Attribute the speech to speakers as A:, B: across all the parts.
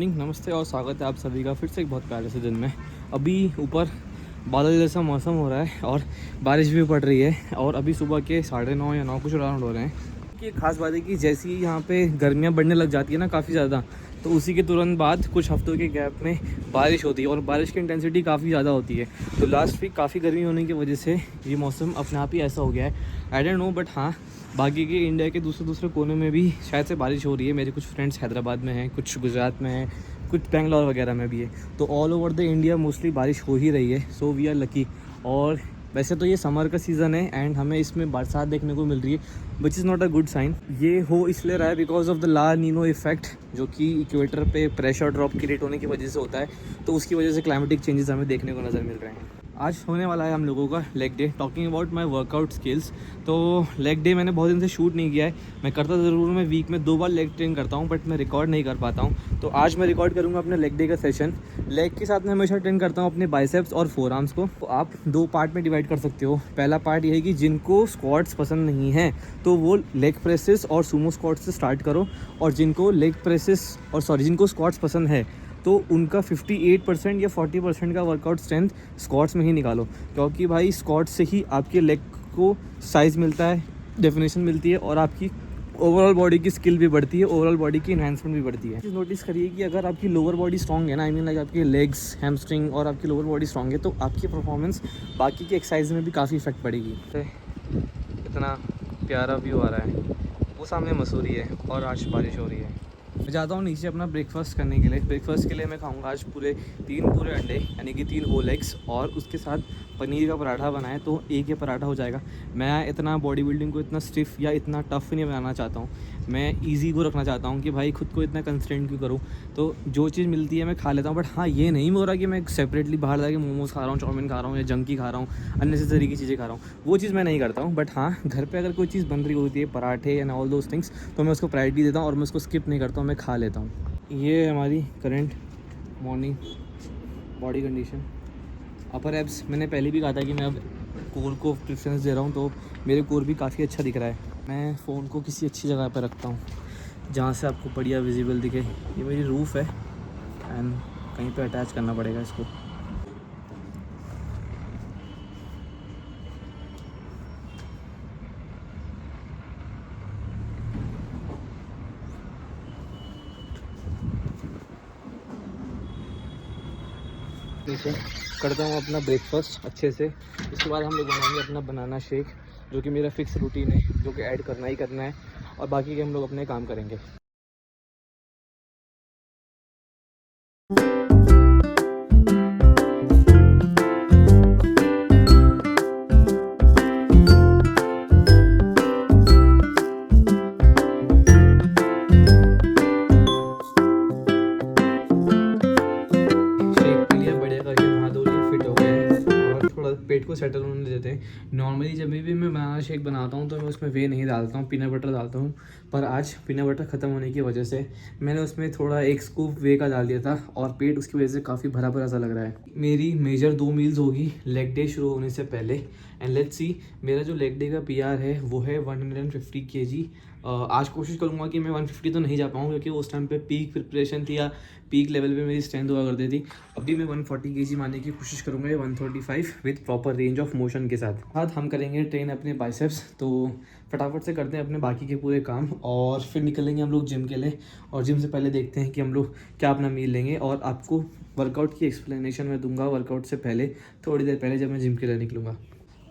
A: Morning, नमस्ते और स्वागत है आप सभी का फिर से एक बहुत प्यारे से दिन में। अभी ऊपर बादल जैसा मौसम हो रहा है और बारिश भी पड़ रही है और अभी सुबह के 9:30 या 9 कुछ अराउंड हो रहे हैं। कि खास बात है कि जैसे ही यहाँ पे गर्मियाँ बढ़ने लग जाती है ना काफ़ी ज़्यादा, तो उसी के तुरंत बाद कुछ हफ्तों के गैप में बारिश होती है और बारिश की इंटेंसिटी काफ़ी ज़्यादा होती है। तो लास्ट वीक काफ़ी गर्मी होने की वजह से ये मौसम अपने आप ही ऐसा हो गया है। आई डोंट नो, बट हाँ, बाकी के इंडिया के दूसरे कोने में भी शायद से बारिश हो रही है। मेरे कुछ फ्रेंड्स हैदराबाद में हैं, कुछ गुजरात में हैं, कुछ बेंगलोर वगैरह में भी है। तो all over the India mostly बारिश हो ही रही है। So we are lucky. और वैसे तो ये समर का सीज़न है एंड हमें इसमें बरसात देखने को मिल रही है, which is not a good sign. ये हो इसलिए रहा है because of the La Nina effect, जो कि इक्वेटर पे प्रेशर ड्रॉप क्रिएट होने की वजह से होता है। तो उसकी वजह से क्लाइमेटिक चेंजेस हमें देखने को नज़र मिल रहे हैं। आज होने वाला है हम लोगों का leg day. Talking about my workout skills, तो लेग डे मैंने बहुत दिन से शूट नहीं किया है। मैं करता ज़रूर हूँ, मैं वीक में 2 बार लेग ट्रेन करता हूँ, बट मैं रिकॉर्ड नहीं कर पाता हूँ। तो आज मैं रिकॉर्ड करूँगा अपने लेग डे का सेशन। लेग के साथ मैं हमेशा ट्रेन करता हूँ अपने बाइसेप्स और फोर आर्म्स को। तो आप 2 पार्ट में डिवाइड कर सकते हो। पहला पार्ट ये है कि जिनको स्क्वाट्स पसंद नहीं है तो वो लेग प्रेसेस और सूमो स्क्वाट्स से स्टार्ट करो, और जिनको जिनको स्क्वाट्स पसंद है तो उनका 58% या 40% का वर्कआउट स्ट्रेंथ स्क्वाट्स में ही निकालो। क्योंकि भाई स्क्वाट्स से ही आपके लेग को साइज़ मिलता है, डेफिनेशन मिलती है, और आपकी ओवरऑल बॉडी की स्किल भी बढ़ती है, ओवरऑल बॉडी की इन्हांसमेंट भी बढ़ती है। नोटिस करिए कि अगर आपकी लोअर बॉडी स्ट्रॉन्ग है ना, आई मीन लाइक आपकी लेग्स, हैमस्ट्रिंग और आपकी लोअर बॉडी स्ट्रॉन्ग है, तो आपकी परफॉर्मेंस बाकी की एक्सरसाइज में भी काफ़ी इफेक्ट पड़ेगी। इतना प्यारा व्यू आ रहा है, वो सामने मसूरी है और आज बारिश हो रही है। मैं जाता हूँ नीचे अपना ब्रेकफास्ट करने के लिए। ब्रेकफास्ट के लिए मैं खाऊंगा आज 3 पूरे अंडे, यानी कि 3 होल एग्स, और उसके साथ पनीर का पराठा बनाए तो एक ही पराठा हो जाएगा। मैं इतना बॉडी बिल्डिंग को इतना स्टिफ या इतना टफ नहीं बनाना चाहता हूँ। मैं ईजी को रखना चाहता हूँ कि भाई खुद को इतना कंस्ट्रेंट क्यों करूँ। तो जो चीज़ मिलती है मैं खा लेता हूँ, बट हाँ, ये नहीं हो रहा कि मैं सेपरेटली बाहर जाके मोमोज़ खा रहा हूँ, चाउमीन खा रहा हूँ या जंकी खा रहा हूँ, अननेसेसरी की चीज़ें खा रहा हूँ। वो चीज़ मैं नहीं करता हूँ। बट हाँ, घर पर अगर कोई चीज़ बन रही होती है, पराठे एंड ऑल दोज थिंग्स, तो मैं उसको प्रायोरिटी देता हूँ और मैं उसको स्किप नहीं करता हूँ, मैं खा लेता हूँ। ये हमारी करंट मॉर्निंग बॉडी कंडीशन। अपर एब्स मैंने पहले भी कहा था कि मैं अब कोर को प्रेफरेंस दे रहा हूँ, तो मेरे कोर भी काफ़ी अच्छा दिख रहा है। मैं फ़ोन को किसी अच्छी जगह पर रखता हूँ जहाँ से आपको बढ़िया विजिबल दिखे। ये मेरी रूफ़ है एंड कहीं पे अटैच करना पड़ेगा इसको। नीचे करता हूँ अपना ब्रेकफास्ट अच्छे से। इसके बाद हम लोग बनाएंगे अपना बनाना शेक, जो कि मेरा फिक्स रूटीन है, जो कि ऐड करना ही करना है, और बाकी के हम लोग अपने काम करेंगे। पेट को सेटल होने देते हैं। नॉर्मली जब भी मैं बनाना शेक बनाता हूँ तो मैं उसमें वे नहीं डालता हूँ, पीनट बटर डालता हूँ। पर आज पीनट बटर ख़त्म होने की वजह से मैंने उसमें थोड़ा 1 स्कूप वे का डाल दिया था, और पेट उसकी वजह से काफ़ी भरा भरा सा लग रहा है। मेरी मेजर 2 मील्स होगी लेग डे शुरू होने से पहले। एंड लेट्स सी, मेरा जो लेग डे का PR है वो है 150 kg। आज कोशिश करूँगा कि मैं 150 तो नहीं जा पाऊँ, क्योंकि उस टाइम पे पीक प्रिपरेशन थी या पीक लेवल पे मेरी स्ट्रेंथ हुआ करती थी। अभी मैं 140 kg मारने की कोशिश करूँगा, या 135 with proper range of motion के साथ हम करेंगे ट्रेन अपने बाइसेप्स। तो फटाफट से करते हैं अपने बाकी के पूरे काम और फिर निकलेंगे हम लोग जिम के लिए। और जिम से पहले देखते हैं कि हम लोग क्या अपना मील लेंगे, और आपको वर्कआउट की एक्सप्लेनेशन मैं दूंगा वर्कआउट से पहले, थोड़ी देर पहले, जब मैं जिम के लिए निकलूँगा।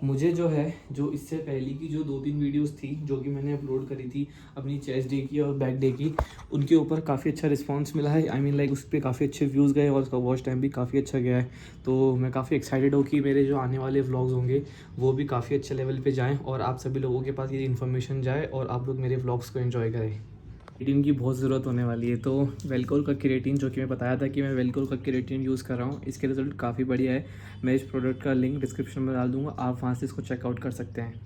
A: मुझे जो इससे पहले की जो 2-3 वीडियोस थी जो कि मैंने अपलोड करी थी अपनी चेस्ट डे की और बैक डे की, उनके ऊपर काफ़ी अच्छा रिस्पांस मिला है। आई मीन लाइक उस पर काफ़ी अच्छे व्यूज़ गए और उसका वॉच टाइम भी काफ़ी अच्छा गया है। तो मैं काफ़ी एक्साइटेड हूँ कि मेरे जो आने वाले व्लॉग्स होंगे वो भी काफ़ी अच्छे लेवल पे जाएँ, और आप सभी लोगों के पास ये इन्फॉर्मेशन जाए और आप लोग मेरे व्लॉग्स को एंजॉय करें। क्रिएटिन की बहुत ज़रूरत होने वाली है। तो वेलकोर का क्रिएटिन, जो कि मैं बताया था कि मैं वेलकोर का क्रिएटिन यूज़ कर रहा हूँ, इसके रिजल्ट काफ़ी बढ़िया है। मैं इस प्रोडक्ट का लिंक डिस्क्रिप्शन में डाल दूँगा, आप वहाँ से इसको चेकआउट कर सकते हैं।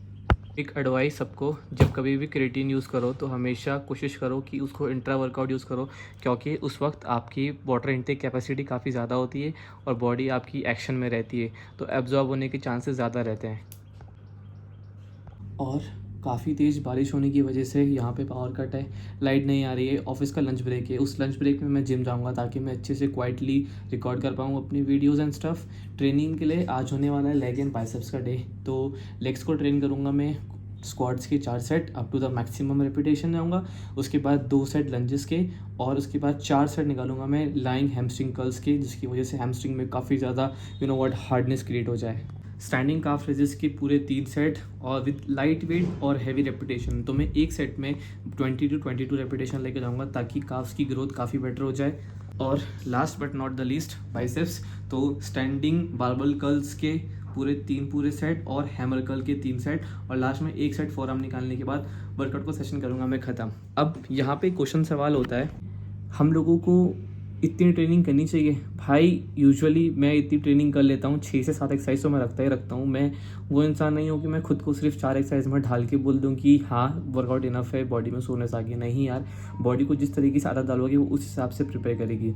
A: एक एडवाइस सबको, जब कभी भी क्रिएटिन यूज़ करो तो हमेशा कोशिश करो कि उसको इंट्रा वर्कआउट यूज़ करो, क्योंकि उस वक्त आपकी वाटर इनटेक कैपेसिटी काफ़ी ज़्यादा होती है और बॉडी आपकी एक्शन में रहती है, तो एब्जॉर्ब होने के चांसेस ज़्यादा रहते हैं। और काफ़ी तेज़ बारिश होने की वजह से यहाँ पे पावर कट है, लाइट नहीं आ रही है। ऑफिस का लंच ब्रेक है, उस लंच ब्रेक में मैं जिम जाऊँगा ताकि मैं अच्छे से क्वाइटली रिकॉर्ड कर पाऊँ अपनी वीडियोज़ एंड स्टफ। ट्रेनिंग के लिए आज होने वाला है लेग एंड बाइसेप्स का डे, तो लेग्स को ट्रेन करूँगा मैं स्क्वाट्स के 4 set up to the maximum repetition जाऊँगा। उसके बाद 2 सेट लंजेस के और उसके बाद 4 सेट निकालूंगा मैं लाइंग हैमस्ट्रिंग कर्ल्स के, जिसकी वजह से हैमस्ट्रिंग में काफ़ी ज़्यादा हार्डनेस क्रिएट हो जाए। स्टैंडिंग काफ रेजेस के पूरे 3 सेट और विद लाइट वेट और हैवी रेपिटेशन। तो मैं एक सेट में 20 to 22 रेपिटेशन लेके जाऊँगा ताकि काफ्स की ग्रोथ काफ़ी बेटर हो जाए। और last but not the least biceps, तो स्टैंडिंग बारबल कर्ल्स के पूरे सेट और हैमर कर्ल के 3 सेट और लास्ट में 1 सेट फोरआर्म निकालने के बाद वर्कआउट को सेशन करूँगा मैं ख़त्म। अब यहाँ पे क्वेश्चन सवाल होता है, हम लोगों को इतनी ट्रेनिंग करनी चाहिए? भाई यूजुअली मैं इतनी ट्रेनिंग कर लेता हूँ, 6 से 7 एक्सरसाइज तो मैं रखता हूँ। मैं वो इंसान नहीं हूँ कि मैं खुद को सिर्फ 4 एक्सरसाइज में ढाल के बोल दूँ कि हाँ वर्कआउट इनफ है, बॉडी में सोने से आगे। नहीं यार, बॉडी को जिस तरीके से आदत डालोगे वो उस हिसाब से प्रिपेयर करेगी।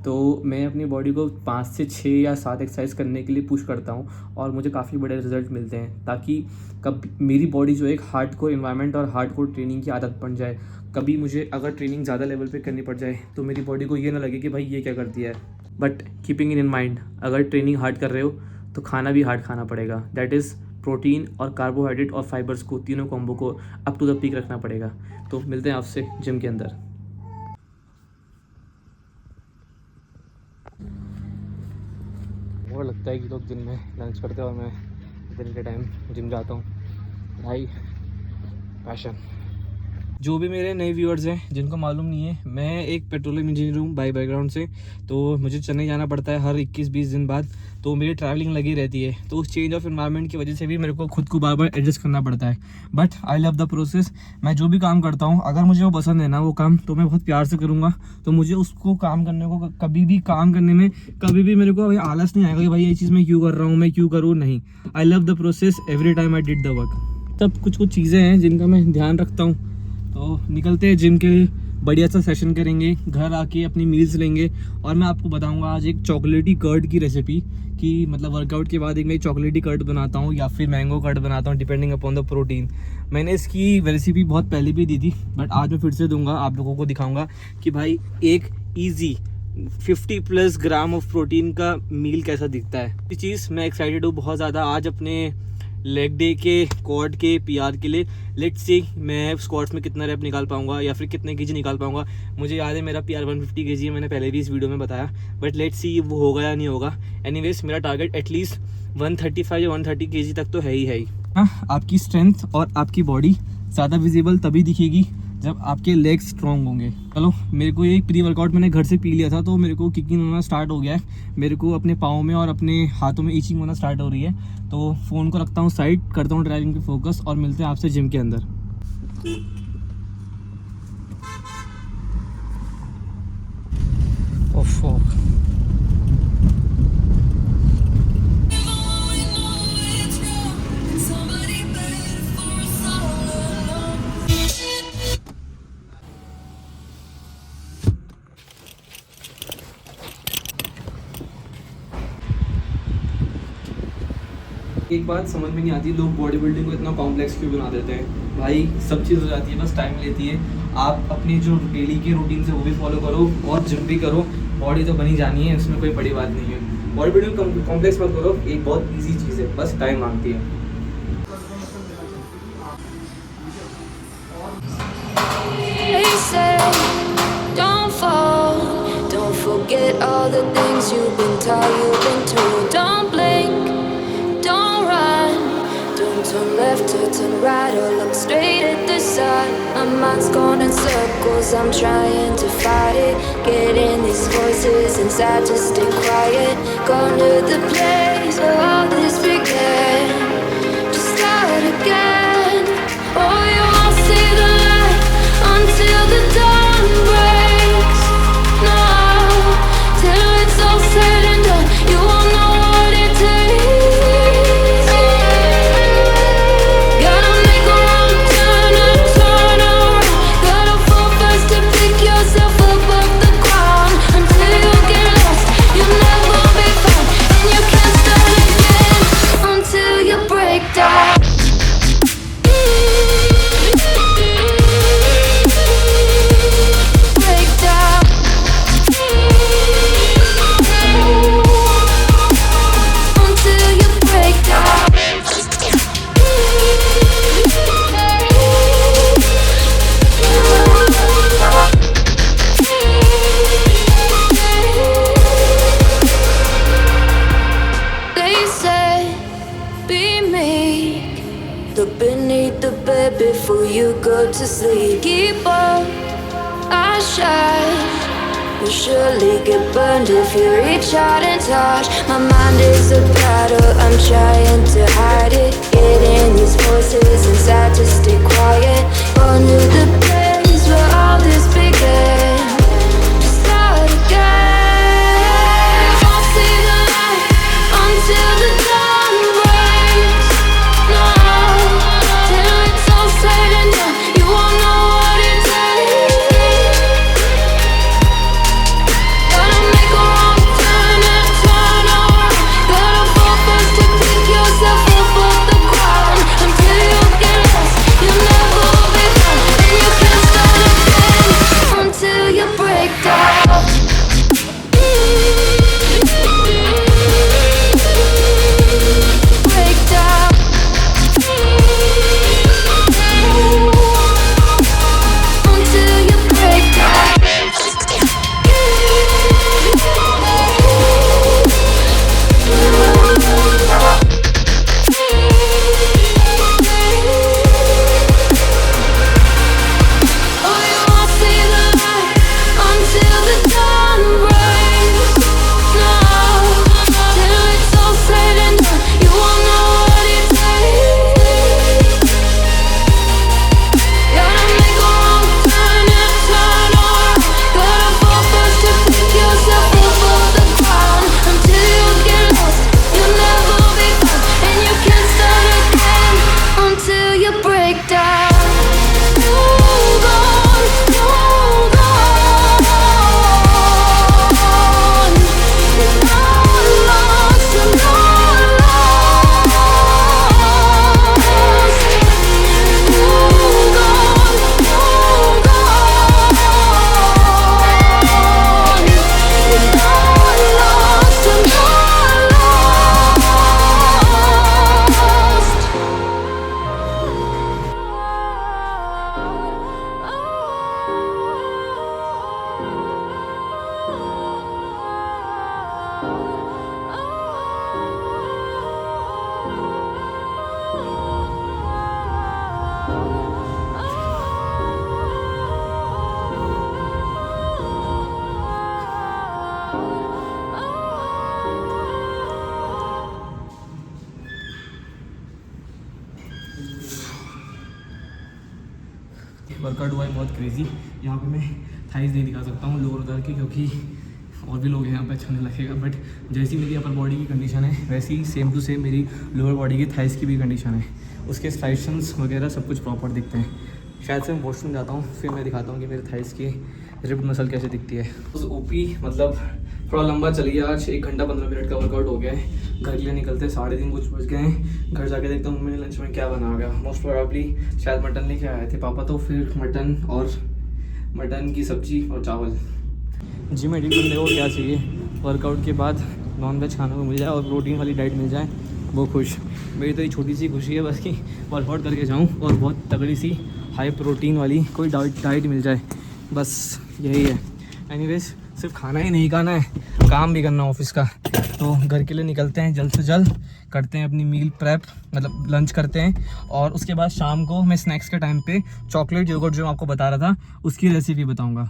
A: तो मैं अपनी बॉडी को 5 से 6 या 7 एक्सरसाइज करने के लिए पुश करता हूँ और मुझे काफ़ी बड़े रिजल्ट मिलते हैं, ताकि कब मेरी बॉडी जो एक हार्डकोर एनवायरनमेंट और हार्डकोर ट्रेनिंग की आदत बन जाए। कभी मुझे अगर ट्रेनिंग ज़्यादा लेवल पे करनी पड़ जाए तो मेरी बॉडी को ये ना लगे कि भाई ये क्या कर दिया है। बट कीपिंग इन माइंड, अगर ट्रेनिंग हार्ड कर रहे हो तो खाना भी हार्ड खाना पड़ेगा। दैट इज़ प्रोटीन और कार्बोहाइड्रेट और फाइबर्स को, तीनों कॉम्बो को अप टू द पीक रखना पड़ेगा। तो मिलते हैं आपसे जिम के अंदर। और लगता है कि लोग दिन में लंच करते हैं और मैं दिन के टाइम जिम जाता हूँ। भाई पैशन। जो भी मेरे नए व्यूअर्स हैं जिनको मालूम नहीं है, मैं एक पेट्रोलियम इंजीनियर हूँ बाय बैकग्राउंड से। तो मुझे चेन्नई जाना पड़ता है हर 21-20 दिन बाद, तो मेरी ट्रैवलिंग लगी रहती है। तो उस चेंज ऑफ एनवायरनमेंट की वजह से भी मेरे को खुद को बार बार एडजस्ट करना पड़ता है। But I love the process. मैं जो भी काम करता हूँ, अगर मुझे वो पसंद है ना वो काम, तो मैं बहुत प्यार से करूँगा। तो मुझे उसको काम करने को कभी भी काम करने में कभी भी मेरे को भाई आलस नहीं आएगा कि भाई ये चीज़ मैं क्यों कर रहा हूँ, मैं क्यों करूँ। नहीं, I love the process every time I did the work. तब कुछ चीज़ें हैं जिनका मैं ध्यान रखता हूँ। तो निकलते हैं जिम के लिए, बढ़िया सा सेशन करेंगे, घर आके अपनी मील्स लेंगे। और मैं आपको बताऊंगा आज एक चॉकलेटी कर्ड की रेसिपी, कि मतलब वर्कआउट के बाद एक मैं चॉकलेटी कर्ड बनाता हूँ या फिर मैंगो कर्ड बनाता हूँ, डिपेंडिंग अपॉन द प्रोटीन। मैंने इसकी रेसिपी बहुत पहले भी दी थी, बट आज मैं फिर से दूंगा, आप लोगों को दिखाऊंगा कि भाई एक ईजी 50+ ग्राम ऑफ प्रोटीन का मील कैसा दिखता है। ये चीज़ मैं एक्साइटेड हूँ बहुत ज़्यादा आज अपने लेग डे के क्वाड के पीआर के लिए। लेट्स सी मैं स्क्वाट्स में कितना रैप निकाल पाऊंगा या फिर कितने केजी निकाल पाऊंगा। मुझे याद है मेरा पीआर 150 केजी है, मैंने पहले भी इस वीडियो में बताया, बट लेट्स सी वो होगा या नहीं होगा। एनीवेज मेरा टारगेट एटलीस्ट 135 या 130 केजी तक तो है ही। हाँ, आपकी स्ट्रेंथ और आपकी बॉडी ज़्यादा विजिबल तभी दिखेगी जब आपके लेग्स स्ट्रॉन्ग होंगे। चलो, मेरे को ये प्री वर्कआउट मैंने घर से पी लिया था, तो मेरे को किकिंग होना स्टार्ट हो गया है। मेरे को अपने पाँव में और अपने हाथों में ईचिंग होना स्टार्ट हो रही है। तो फ़ोन को रखता हूँ साइड, करता हूँ ड्राइविंग पे फोकस और मिलते हैं आपसे जिम के अंदर। ओफो, एक बात समझ में नहीं आती, लोग बॉडी बिल्डिंग को इतना कॉम्प्लेक्स क्यों बना देते हैं। भाई सब चीज़ हो जाती है, बस टाइम लेती है। आप अपनी जो डेली की रूटीन से वो भी फॉलो करो और जिम भी करो, बॉडी तो बनी जानी है, इसमें कोई बड़ी बात नहीं है। बॉडी बिल्डिंग कॉम्प्लेक्स मत करो, एक बहुत ईजी चीज़ है, बस टाइम मांगती है। Don't forget all the things you've been taught, you've been told. Don't blink, don't run, don't turn left or turn right or look straight at the sun. My mind's going in circles, I'm trying to fight it. Getting these voices inside to stay quiet. Gone to the place where all this began. Just start again. Oh, you won't see the light until the dawn breaks. No, till it's all said and done, you won't know what it takes. Gotta make a wrong turn and turn around. Gotta fall fast to pick yourself up off the ground. Until you get lost, you'll never be found, and you can't start again until you
B: before you go to sleep. Keep up, I shine. You'll surely get burned if you reach out and touch. My mind is a battle, I'm trying to hide it. Getting these voices inside to stay quiet. On to the place where all this began. Just start again. Won't see the light until the dawn breaks. No, till it's all said and done, you won't know what it takes. Gotta make a wrong turn and turn around. Gotta fall first to pick yourself up off the ground. Until you get lost, you'll never be found. And you can't start again until you break down. Break down. Until you break down. Oh, you won't see the light until the dawn breaks. No, till it's all said and done, you won't know what it takes. Gotta make a wrong turn and turn around. Gotta fall first to pick yourself up off the ground. Until you get lost, you'll never be found. And you can't start again until you break down. Hold on, hold on. You're not lost, you're not lost. Hold on, hold on. You're not lost, you're not
A: workout हुआ है बहुत crazy. यहाँ पे मैं thighs नहीं दिखा सकता हूँ लोअर उधर के, क्योंकि और भी लोग हैं यहाँ पे, अच्छा नहीं लगेगा। बट जैसी मेरी अपर बॉडी की कंडीशन है वैसी सेम टू सेम मेरी लोअर बॉडी की थाइस की भी कंडीशन है। उसके स्ट्राइशंस वगैरह सब कुछ प्रॉपर दिखते हैं। शायद से मैं वॉशरूम जाता हूँ फिर मैं दिखाता हूँ कि मेरे थाइस की रिप्ड मसल कैसे दिखती है। उस ओपी मतलब थोड़ा लंबा चल गया, आज 1 घंटा 15 मिनट का वर्कआउट हो गया है। घर के लिए निकलते 3:30 कुछ बज गए हैं। घर जाके देखता हूँ मैंने लंच में क्या बना होगा। मोस्ट प्रोबेबली शायद मटन लेके आए थे पापा, तो फिर मटन की सब्जी और चावल। जिम एडिट बंदे को क्या चाहिए, वर्कआउट के बाद नॉन वेज खाने को मिल जाए और प्रोटीन वाली डाइट मिल जाए, वो खुश। मेरी तो ये छोटी सी खुशी है बस कि वर्कआउट करके जाऊँ और बहुत तगड़ी सी हाई प्रोटीन वाली कोई डाइट मिल जाए, बस यही है। एनीवेज सिर्फ खाना ही नहीं खाना है, काम भी करना ऑफिस का। तो घर के लिए निकलते हैं जल्द से जल्द, करते हैं अपनी मील प्रेप, मतलब लंच करते हैं। और उसके बाद शाम को मैं स्नैक्स के टाइम पे चॉकलेट योगर्ट जो मैं आपको बता रहा था उसकी रेसिपी बताऊंगा।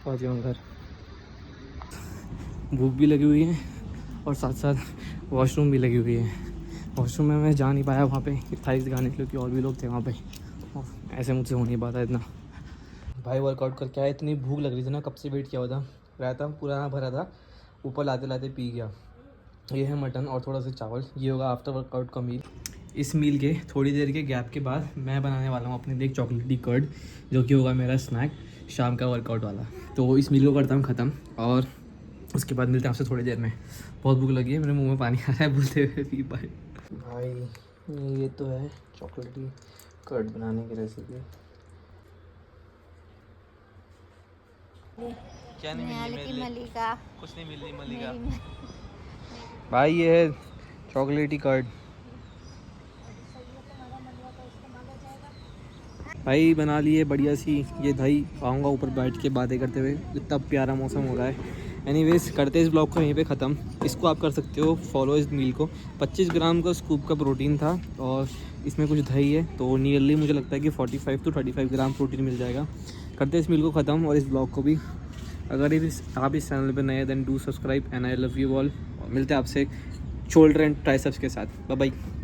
A: पहुँच गया घर, भूख भी लगी हुई है और साथ साथ वॉशरूम भी लगी हुई है। वॉशरूम में मैं जा नहीं पाया वहाँ पे थाइस दिखाने के लिए, क्योंकि और भी लोग थे वहाँ पे, और ऐसे मुझसे हो नहीं पाता इतना। भाई वर्कआउट करके आया, इतनी भूख लग रही थी ना, कब से वेट किया हुआ था, रायता पूरा भरा था, ऊपर लाते लाते पी गया। ये है मटन और थोड़ा सा चावल, ये होगा आफ्टर वर्कआउट का मील। इस मील के थोड़ी देर के गैप के बाद मैं बनाने वाला हूँ अपने लिए चॉकलेटी कर्ड, जो कि होगा मेरा स्नैक शाम का वर्कआउट वाला। तो इस मील को करता हूँ ख़त्म और उसके बाद मिलते हैं आपसे थोड़ी देर में। बहुत भूख लगी है, मेरे मुंह में पानी आ रहा है बोलते हुए पी पाए। भाई ये तो है चॉकलेटी कर्ड बनाने की रेसिपी। क्या नहीं मिली मलिका, कुछ नहीं मिल रही मलिका। भाई ये है चॉकलेटी कर्ड। भाई बना लिए बढ़िया सी ये दही, आऊँगा ऊपर बैठ के बातें करते हुए। इतना प्यारा मौसम हो रहा है, एनीवेज करते हैं इस ब्लॉग को यहीं पे ख़त्म। इसको आप कर सकते हो फॉलो इस मील को। 25 ग्राम का स्कूप का प्रोटीन था और इसमें कुछ दही है, तो नियरली मुझे लगता है कि 45 to 35 ग्राम प्रोटीन मिल जाएगा। करते हैं इस मील को ख़त्म और इस ब्लॉग को भी। अगर आप इस चैनल पे नए हैं then do subscribe and I love you all. मिलते हैं आपसे शोल्डर एंड ट्राइसेप्स के साथ। Bye bye.